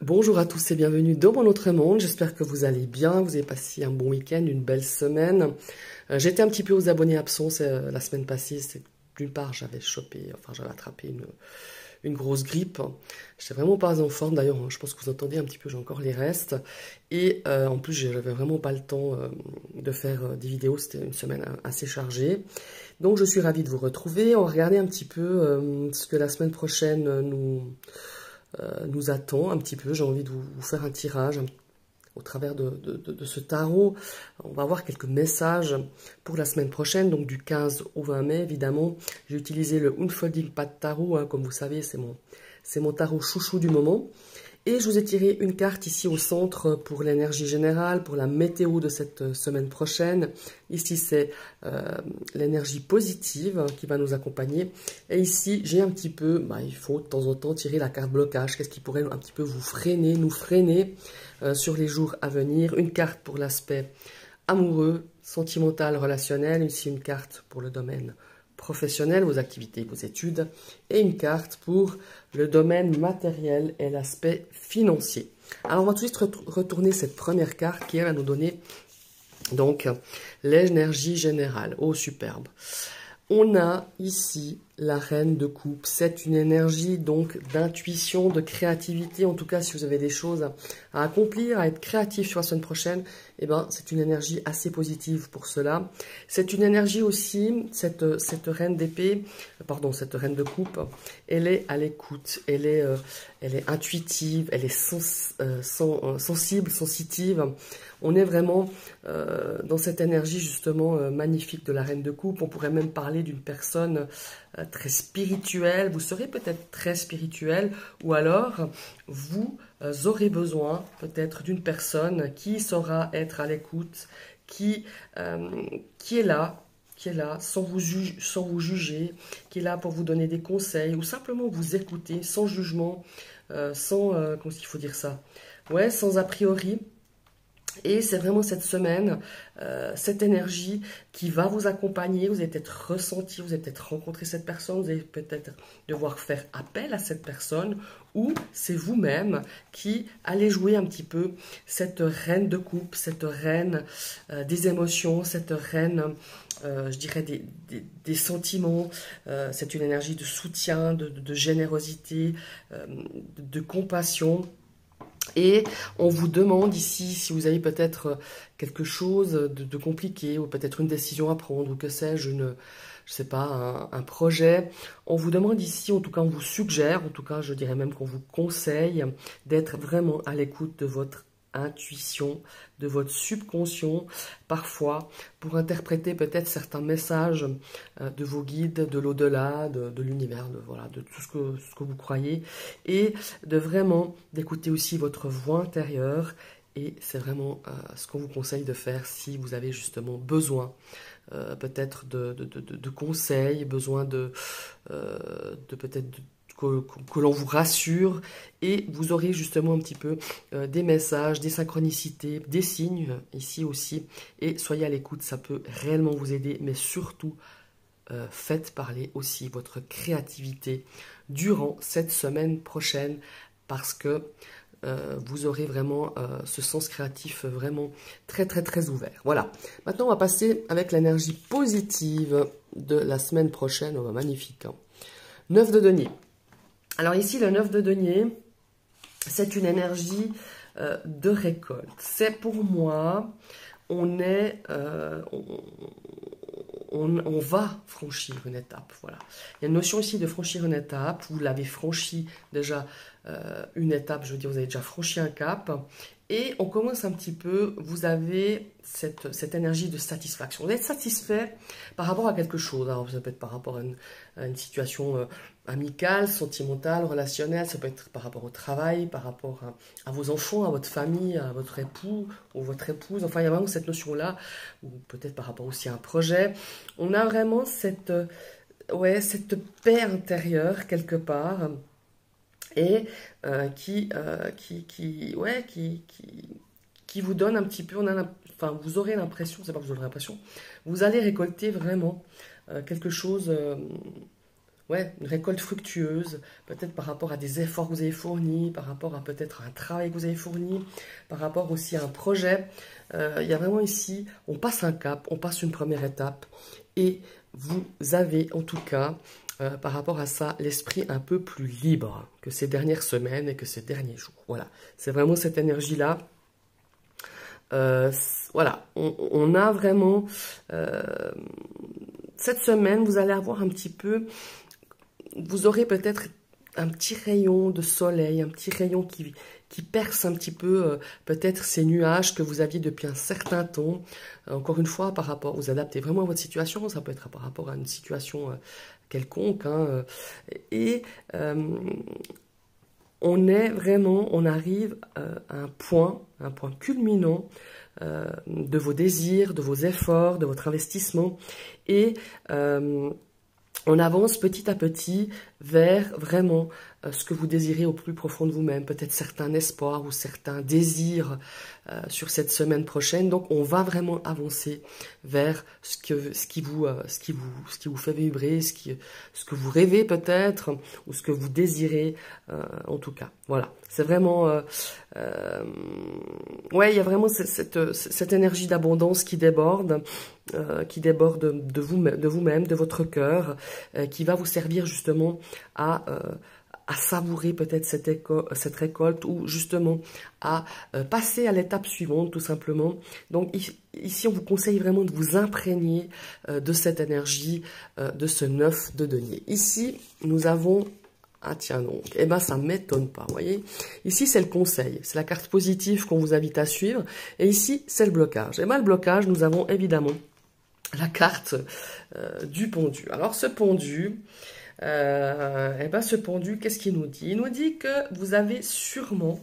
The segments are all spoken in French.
Bonjour à tous et bienvenue dans mon autre monde. J'espère que vous allez bien, vous avez passé un bon week-end, une belle semaine. J'étais un petit peu aux abonnés absents la semaine passée. D'une part, j'avais attrapé une grosse grippe. J'étais vraiment pas en forme. D'ailleurs, je pense que vous entendez un petit peu, j'ai encore les restes. Et en plus, j'avais vraiment pas le temps de faire des vidéos. C'était une semaine assez chargée. Donc, je suis ravie de vous retrouver. On va regarder un petit peu ce que la semaine prochaine nous attend un petit peu. J'ai envie de vous faire un tirage au travers de ce tarot. On va avoir quelques messages pour la semaine prochaine, donc du 15 au 20 mai, évidemment. J'ai utilisé le Unfolding Pad Tarot, hein, comme vous savez, c'est mon tarot chouchou du moment. Et je vous ai tiré une carte ici au centre pour l'énergie générale, pour la météo de cette semaine prochaine. Ici, c'est l'énergie positive qui va nous accompagner. Et ici, j'ai un petit peu, il faut de temps en temps tirer la carte blocage. Qu'est-ce qui pourrait un petit peu vous freiner, nous freiner sur les jours à venir. Une carte pour l'aspect amoureux, sentimental, relationnel. Ici, une carte pour le domaine professionnel, vos activités, vos études, et une carte pour le domaine matériel et l'aspect financier. Alors, on va tout de suite retourner cette première carte qui va nous donner donc l'énergie générale. Oh, superbe. On a ici la reine de coupe. C'est une énergie donc d'intuition, de créativité. En tout cas, si vous avez des choses à accomplir, à être créatif sur la semaine prochaine, eh ben, c'est une énergie assez positive pour cela. C'est une énergie aussi, cette reine d'épée, cette reine de coupe, elle est à l'écoute, elle est intuitive, elle est sensible, sensitive. On est vraiment dans cette énergie justement magnifique de la reine de coupe. On pourrait même parler d'une personne très spirituelle. Vous serez peut-être très spirituel, ou alors vous aurez besoin peut-être d'une personne qui saura être à l'écoute, qui est là sans vous juger, qui est là pour vous donner des conseils, ou simplement vous écouter sans jugement, comment est-ce qu'il faut dire ça? Ouais, sans a priori. Et c'est vraiment cette semaine, cette énergie qui va vous accompagner. Vous allez peut-être ressentir, vous allez peut-être rencontrer cette personne, vous allez peut-être devoir faire appel à cette personne, ou c'est vous-même qui allez jouer un petit peu cette reine de coupe, cette reine des émotions, cette reine, je dirais, des sentiments. C'est une énergie de soutien, de générosité, de compassion. Et on vous demande ici, si vous avez peut-être quelque chose de compliqué, ou peut-être une décision à prendre, ou que sais-je, je sais pas, un projet, on vous demande ici, en tout cas on vous suggère, en tout cas je dirais même qu'on vous conseille d'être vraiment à l'écoute de votre intuition, de votre subconscient, parfois pour interpréter peut-être certains messages de vos guides, de l'au-delà, de l'univers, de tout ce que vous croyez, et de vraiment d'écouter aussi votre voix intérieure. Et c'est vraiment ce qu'on vous conseille de faire si vous avez justement besoin peut-être de conseils, besoin peut-être que l'on vous rassure, et vous aurez justement un petit peu des messages, des synchronicités, des signes ici aussi, et soyez à l'écoute, ça peut réellement vous aider, mais surtout faites parler aussi votre créativité durant cette semaine prochaine, parce que vous aurez vraiment ce sens créatif vraiment très très très ouvert. Voilà, maintenant on va passer avec l'énergie positive de la semaine prochaine. Oh, magnifique, hein. 9 de denier. Alors ici, le 9 de denier, c'est une énergie de récolte. C'est pour moi, on va franchir une étape. Voilà. Il y a une notion ici de franchir une étape. Vous l'avez franchi déjà une étape, je veux dire, vous avez déjà franchi un cap. Et on commence un petit peu, vous avez cette énergie de satisfaction. Vous êtes satisfait par rapport à quelque chose. Alors, ça peut être par rapport à une situation amicale, sentimentale, relationnelle. Ça peut être par rapport au travail, par rapport à vos enfants, à votre famille, à votre époux ou votre épouse. Enfin, il y a vraiment cette notion-là. Ou peut-être par rapport aussi à un projet. On a vraiment cette paix intérieure quelque part. Et qui vous donne un petit peu, vous aurez l'impression, c'est pas que vous aurez l'impression, vous allez récolter vraiment quelque chose ouais, une récolte fructueuse, peut-être par rapport à des efforts que vous avez fournis, par rapport à peut-être un travail que vous avez fourni, par rapport aussi à un projet. Il y a vraiment ici, on passe un cap, on passe une première étape et vous avez en tout cas, par rapport à ça, l'esprit un peu plus libre que ces dernières semaines et que ces derniers jours. Voilà, c'est vraiment cette énergie-là. Voilà, on a vraiment... cette semaine, vous allez avoir un petit peu... Vous aurez peut-être un petit rayon de soleil, un petit rayon qui perce un petit peu peut-être ces nuages que vous aviez depuis un certain temps. Encore une fois, par rapport, vous adaptez vraiment à votre situation, ça peut être par rapport à une situation quelconque. Hein, et on arrive à un point culminant de vos désirs, de vos efforts, de votre investissement. Et on avance petit à petit vers vraiment ce que vous désirez au plus profond de vous-même, peut-être certains espoirs ou certains désirs sur cette semaine prochaine. Donc on va vraiment avancer vers ce qui vous fait vibrer, ce que vous rêvez peut-être, ou ce que vous désirez en tout cas. Voilà, c'est vraiment... ouais, il y a vraiment cette énergie d'abondance qui déborde de vous-même, de votre cœur, qui va vous servir justement à savourer peut-être cette récolte ou justement à passer à l'étape suivante tout simplement. Donc ici on vous conseille vraiment de vous imprégner de cette énergie de ce 9 de denier. Ici nous avons... Ah tiens donc, eh ben ça m'étonne pas, vous voyez. Ici c'est le conseil, c'est la carte positive qu'on vous invite à suivre. Et ici c'est le blocage. Et bien le blocage, nous avons évidemment la carte du pendu. Alors ce pendu, qu'est-ce qu'il nous dit? Il nous dit que vous avez sûrement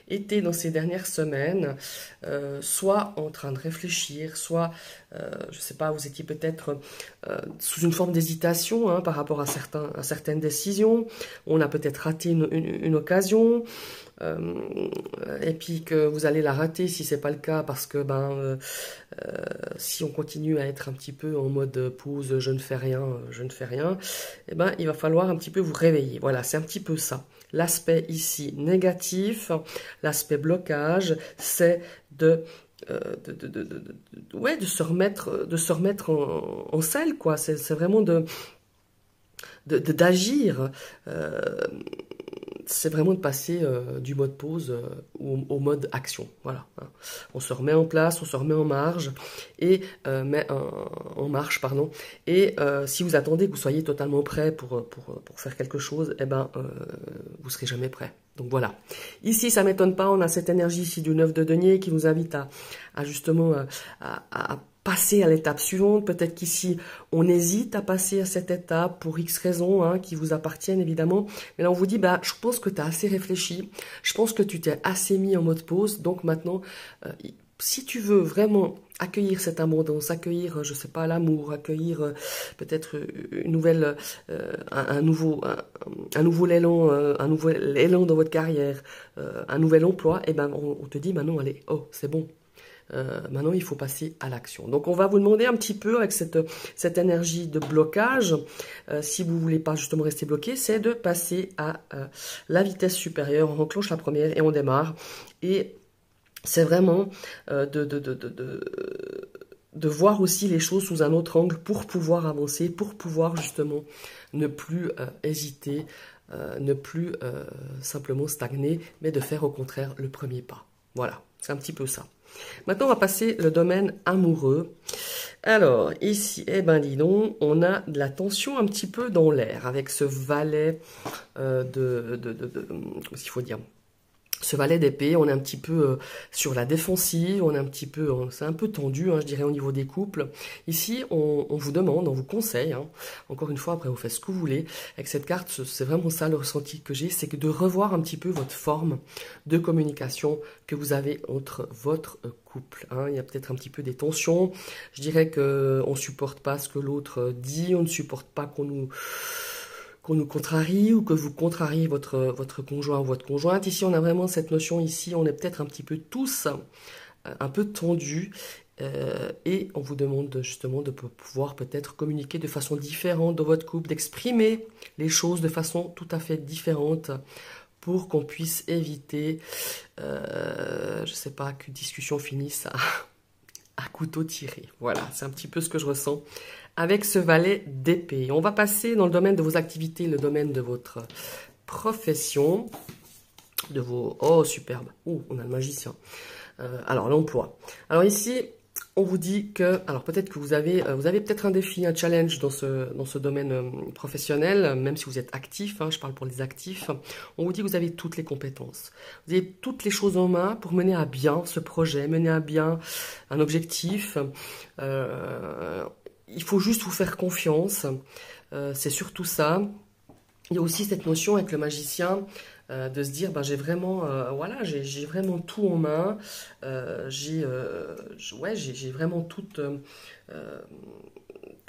été dans ces dernières semaines, soit en train de réfléchir, soit, je ne sais pas, vous étiez peut-être sous une forme d'hésitation hein, par rapport à certaines décisions. On a peut-être raté une occasion. Et puis que vous allez la rater si c'est pas le cas parce que si on continue à être un petit peu en mode pause, je ne fais rien, et ben il va falloir un petit peu vous réveiller. Voilà, c'est un petit peu ça. L'aspect ici négatif, l'aspect blocage, c'est de se remettre en selle quoi. C'est vraiment d'agir. C'est vraiment de passer du mode pause au mode action. Voilà. On se remet en place, on se remet en marge et en marche, pardon. Et si vous attendez que vous soyez totalement prêt pour faire quelque chose, eh ben vous serez jamais prêt. Donc voilà. Ici, ça m'étonne pas, on a cette énergie ici du 9 de denier qui nous invite à justement à passer à l'étape suivante. Peut-être qu'ici, on hésite à passer à cette étape pour X raisons hein, qui vous appartiennent évidemment. Mais là, on vous dit, je pense que tu as assez réfléchi. Je pense que tu t'es assez mis en mode pause. Donc maintenant, si tu veux vraiment accueillir cette abondance, accueillir, je sais pas, l'amour, accueillir peut-être une nouvelle, un nouveau élan dans votre carrière, un nouvel emploi, et ben on te dit maintenant, allez, oh, c'est bon. Maintenant, il faut passer à l'action. Donc, on va vous demander un petit peu avec cette énergie de blocage, si vous voulez pas justement rester bloqué, c'est de passer à la vitesse supérieure. On enclenche la première et on démarre. Et c'est vraiment de voir aussi les choses sous un autre angle pour pouvoir avancer, pour pouvoir justement ne plus hésiter, ne plus simplement stagner, mais de faire au contraire le premier pas. Voilà, c'est un petit peu ça. Maintenant, on va passer le domaine amoureux. Alors, ici, eh ben dis donc, on a de la tension un petit peu dans l'air avec ce valet comment il faut dire, ce valet d'épée. On est un petit peu sur la défensive, on est un petit peu, c'est un peu tendu, hein, je dirais, au niveau des couples. Ici, on vous demande, on vous conseille, hein, encore une fois, après vous faites ce que vous voulez. Avec cette carte, c'est vraiment ça le ressenti que j'ai, c'est que de revoir un petit peu votre forme de communication que vous avez entre votre couple. Hein. Il y a peut-être un petit peu des tensions. Je dirais qu'on ne supporte pas ce que l'autre dit, on ne supporte pas qu'on nous contrarie ou que vous contrariez votre conjoint ou votre conjointe. Ici, on a vraiment cette notion, ici, on est peut-être un petit peu tous un peu tendus Et on vous demande justement de pouvoir peut-être communiquer de façon différente dans votre couple, d'exprimer les choses de façon tout à fait différente pour qu'on puisse éviter, je ne sais pas, qu'une discussion finisse à couteau tiré. Voilà, c'est un petit peu ce que je ressens avec ce valet d'épée. On va passer dans le domaine de vos activités, le domaine de votre profession, de vos... Oh, superbe. Oh, on a le magicien. Alors, l'emploi. Alors ici, on vous dit que... Alors, peut-être que vous avez peut-être un défi, un challenge dans ce domaine professionnel, même si vous êtes actif, hein, je parle pour les actifs. On vous dit que vous avez toutes les compétences. Vous avez toutes les choses en main pour mener à bien ce projet, mener à bien un objectif. Il faut juste vous faire confiance. C'est surtout ça. Il y a aussi cette notion avec le magicien de se dire, ben, j'ai vraiment, voilà, j'ai vraiment tout en main. Ouais, j'ai vraiment tout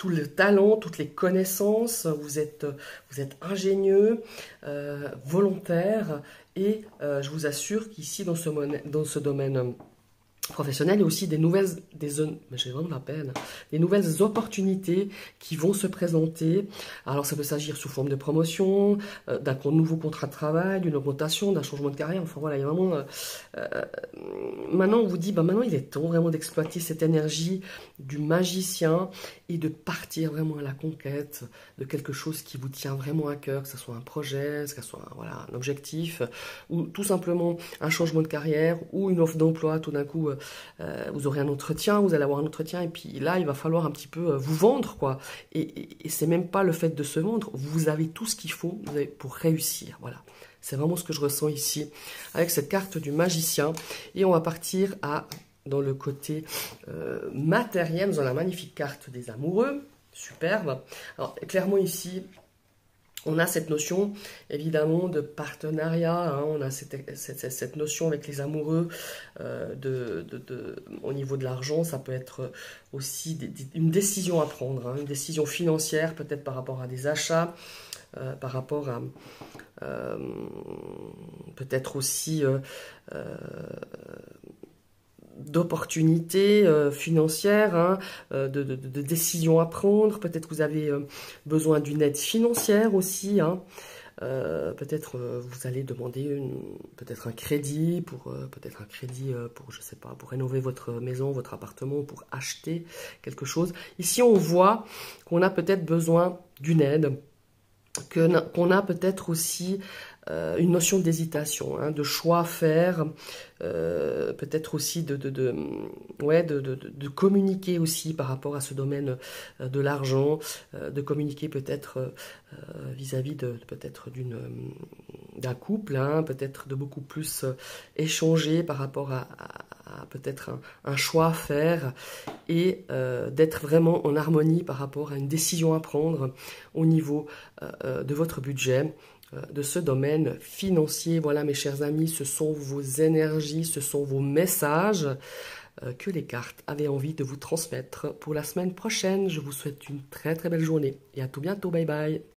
le talent, toutes les connaissances. Vous êtes ingénieux, volontaire, et je vous assure qu'ici dans ce domaine professionnel, il y a aussi des nouvelles opportunités qui vont se présenter. Alors ça peut s'agir sous forme de promotion, d'un nouveau contrat de travail, d'une augmentation, d'un changement de carrière. Enfin voilà, il y a vraiment... maintenant on vous dit, ben, maintenant il est temps vraiment d'exploiter cette énergie du magicien et de partir vraiment à la conquête de quelque chose qui vous tient vraiment à cœur, que ce soit un projet, que ce soit voilà, un objectif, ou tout simplement un changement de carrière, ou une offre d'emploi. Tout d'un coup, vous aurez un entretien, vous allez avoir un entretien, et puis là, il va falloir un petit peu vous vendre, quoi. Et c'est même pas le fait de se vendre, vous avez tout ce qu'il faut pour réussir, voilà. C'est vraiment ce que je ressens ici, avec cette carte du magicien. Et on va partir dans le côté matériel. Nous avons la magnifique carte des amoureux, superbe. Alors, clairement ici... On a cette notion, évidemment, de partenariat, hein, on a cette notion avec les amoureux au niveau de l'argent. Ça peut être aussi une décision à prendre, hein, une décision financière, peut-être par rapport à des achats, par rapport à peut-être aussi d'opportunités financières, hein, de décisions à prendre. Peut-être que vous avez besoin d'une aide financière aussi, hein. Peut-être vous allez demander peut-être un crédit pour je sais pas, pour rénover votre maison, votre appartement, pour acheter quelque chose. Ici on voit qu'on a peut-être besoin d'une aide, qu'on a peut-être aussi une notion d'hésitation, hein, de choix à faire, peut-être aussi de communiquer aussi par rapport à ce domaine de l'argent, de communiquer peut-être vis-à-vis peut-être d'un couple, hein, peut-être de beaucoup plus échanger par rapport à peut-être un choix à faire, et d'être vraiment en harmonie par rapport à une décision à prendre au niveau de votre budget, de ce domaine financier. Voilà mes chers amis, ce sont vos énergies, ce sont vos messages que les cartes avaient envie de vous transmettre pour la semaine prochaine. Je vous souhaite une très très belle journée et à tout bientôt, bye bye.